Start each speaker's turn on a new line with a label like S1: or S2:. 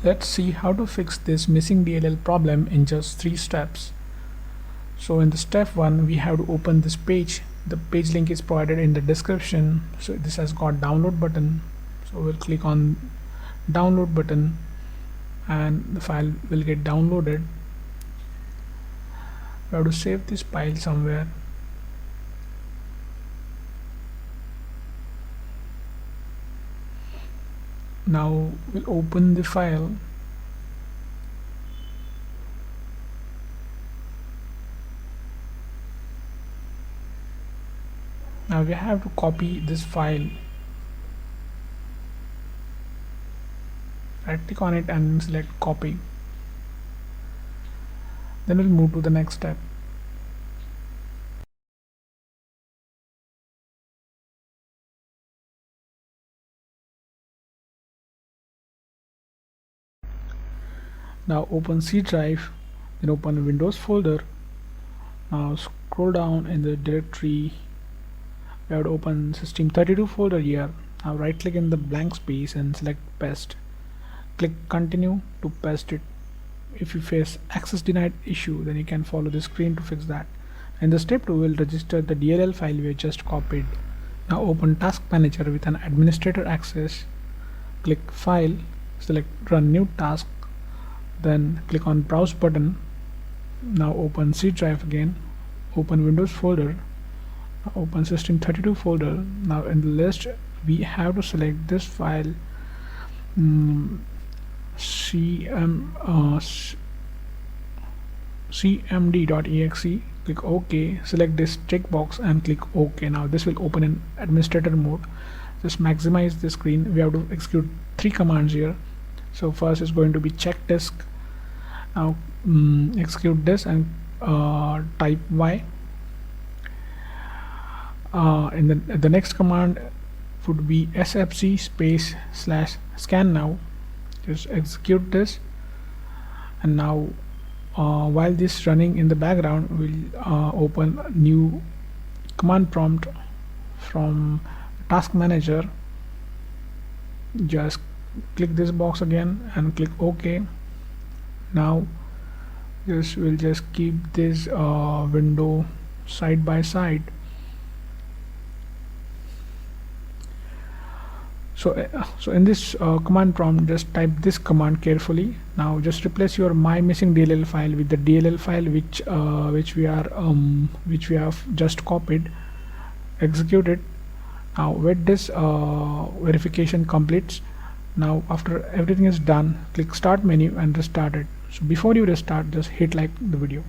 S1: Let's see how to fix this missing DLL problem in just 3 steps. So in the step 1, we have to open this page. The page link is provided in the description. So this has got download button. So we'll click on download button and the file will get downloaded. We have to save this file somewhere. Now we'll open the file. Now we have to copy this file. Right click on it and select copy. Then we'll move to the next step. Now open C drive, then open Windows folder. Now scroll down in the directory. We have to open System32 folder here. Now right click in the blank space and select paste. Click continue to paste it. If you face access denied issue, then you can follow the screen to fix that. In the step 2, we'll register the DLL file we just copied. Now open task manager with an administrator access. Click file, select run new task, then click on browse button. Now open C drive again, open Windows folder, open System32 folder. Now in the list we have to select this file, cmd.exe. click OK, select this checkbox and click OK. Now this will open in administrator mode. Just maximize the screen. We have to execute 3 commands here. So first is going to be check disk. Now execute this and type Y. In the next command would be sfc space / scan now. Just execute this, and now while this running in the background, we'll open new command prompt from task manager. Just click this box again and click OK. Now we'll just keep this window side by side. So in this command prompt, just type this command carefully. Now just replace your my missing DLL file with the DLL file which we have just copied. Execute it. Now wait this verification completes. Now after everything is done, click start menu and restart it. So before you restart, just hit like the video.